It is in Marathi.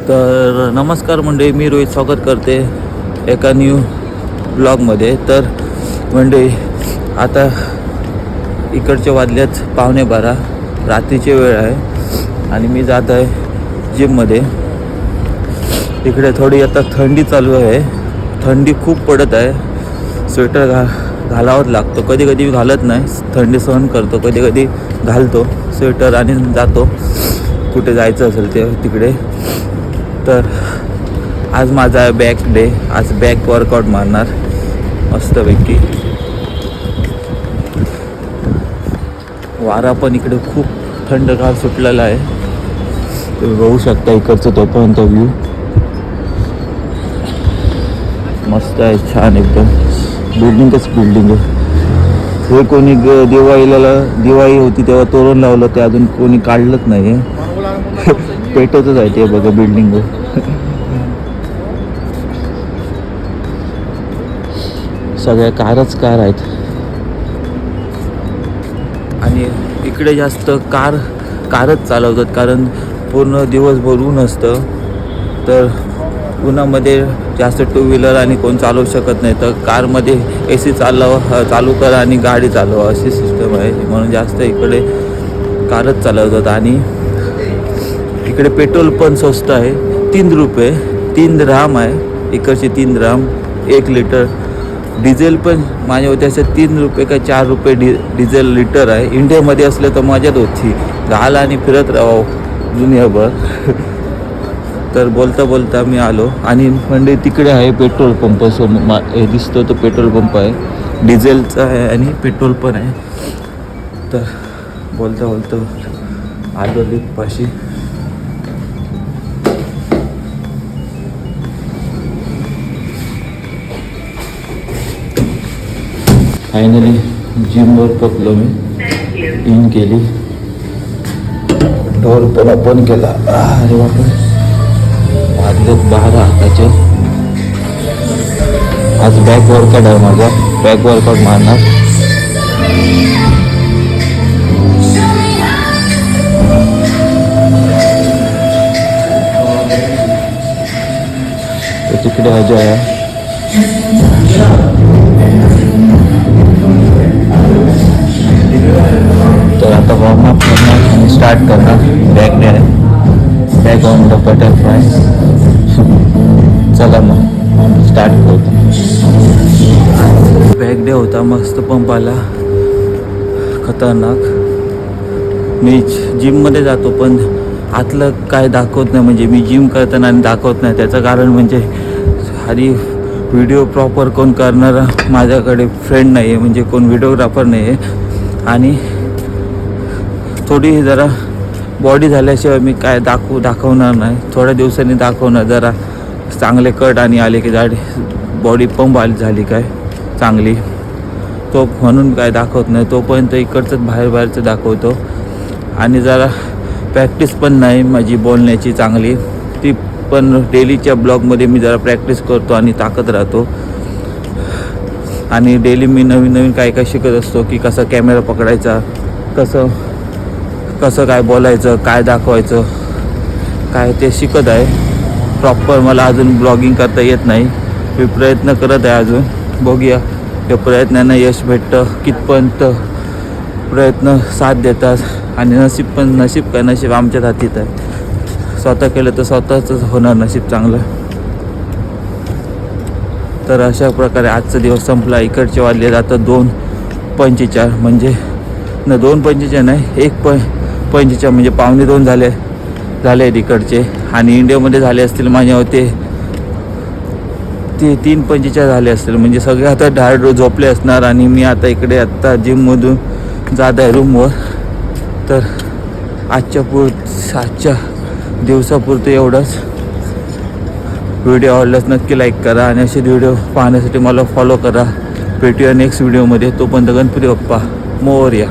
तर नमस्कार मंडळी, मी रोहित स्वागत करते एका न्यू ब्लॉगमध्ये. तर मंडळी, आता इकडचे वाजल्यात 11:15, रात्रीची वेळ आहे आणि मी जात आहे जिममध्ये. इकडे थोडी आता थंडी चालू आहे, थंडी खूप पडत आहे. स्वेटर घालावंच लागतो, कधी कधी घालत नाही, थंडी सहन करतो, कधी कधी घालतो स्वेटर आणि जातो कुठे जायचं असेल ते तिकडे. तर आज माझा आहे बॅक डे, आज बॅक वर्कआउट मारणार मस्तपैकी. वारा पण इकडे खूप थंडगार सुटलेला आहे, तुम्ही बघू शकता इकडचं तोपर्यंत व्ह्यू मस्त आहे, छान एकदम. बिल्डिंगच बिल्डिंग आहे. हे कोणी दिवाळी होती तेव्हा तोरण लावलं, ते अजून कोणी काढलंच नाही आहे. पेटवतच आहे ते बघा बिल्डिंग. सगळ्या कारच आहेत आणि इकडे जास्त कारच चालवतात, कारण पूर्ण दिवसभर ऊन असतं. तर उन्हामध्ये जास्त टू व्हीलर आणि कोण चालवू शकत नाही, तर कारमध्ये AC चालू करा आणि गाडी चालवा अशी सिस्टम आहे, म्हणून जास्त इकडे कारच चालवतात. आणि इकडे पेट्रोल पण स्वस्त आहे, 3 रुपये, 3 राम आहे इकडचे, 3 राम 1 लिटर. डिझेल पण माझ्या होते असे 3 रुपये का 4 रुपये डिझेल लिटर आहे. इंडियामध्ये असलं तर मजाच होती, घाल आणि फिरत राहावं दुनियाभर. तर बोलता मी आलो आणि म्हणजे तिकडे आहे पेट्रोल पंप, हे दिसतो तो पेट्रोल पंप आहे, डिझेलचा आहे आणि पेट्रोल पण आहे. तर बोलता आलो लिफ्टपाशी. फायनली जिमवर पोचलो, मी इन केली, डोर पण ओपन केला. अरे बापरे, वाजलेत 12 आताचे. आज बॅक वर्कआउट आहे माझा, बॅक वर्कआउट मारणार. तिकडे अजय आहे. तर आता वॉर्मअप करणार आणि स्टार्ट करणार. बॅक डे आहे, बॅक ऑन द बटरफ्लाय. चला मग स्टार्ट करतो. बॅक डे होता, मस्त पंप आला, खतरनाक. मी जिममध्ये जातो पण आतलं काय दाखवत नाही, म्हणजे मी जिम करताना आणि दाखवत नाही. त्याचं कारण म्हणजे आधी व्हिडिओ प्रॉपर कोण करणारा माझ्याकडे फ्रेंड नाही आहे, म्हणजे कोण व्हिडिओग्राफर नाही आहे. आणि थोडी जरा बॉडी झाल्याशिवाय मी काय दाखवणार नाही. थोड्या दिवसांनी दाखवणार, जरा चांगले कट आणि आले की जाडी बॉडी पंप झाली काय चांगली, तो म्हणून काय दाखवत नाही. तोपर्यंत इकडचंच बाहेरचं दाखवतो. आणि जरा प्रॅक्टिस पण नाही माझी बोलण्याची चांगली, ती पण डेलीच्या ब्लॉगमध्ये मी जरा प्रॅक्टिस करतो आणि ताकद राहतो. आणि डेली मी नवीन काय शिकत असतो, की कसा कॅमेरा पकडायचा, कसं काय बोलायचं, काय दाखवायचं, काय ते शिकत आहे. प्रॉपर मला अजून ब्लॉगिंग करता येत नाही, मी प्रयत्न करत आहे अजून. बघूया या प्रयत्नांना यश भेटतं, कितपर्यंत प्रयत्न साथ देतात. आणि नशीब आमच्याच हातीत आहे. स्वतः केलं तर स्वतःच होणार नशीब चांगलं. तर अशा प्रकारे आजचा दिवस संपला. इकडचे वाजले जातं 2:45, म्हणजे 2:45 नाही, 1:45 म्हणजे 1:45 झाले आहेत इकडचे. आणि इंडियामध्ये झाले असतील माझ्या होते ते 3:45 झाले असतील, म्हणजे सगळे आता डायरेक्ट झोपले असणार. आणि मी आता इकडे जिममधून जात आहे रूमवर. तर आजच्या दिवसापुरतं एवढंच. व्हिडिओ आवडल्यास नक्की लाईक करा आणि असे व्हिडिओ पाहण्यासाठी मला फॉलो करा. भेटूया नेक्स्ट व्हिडिओमध्ये. तोपर्यंत गणपती बाप्पा मोरया.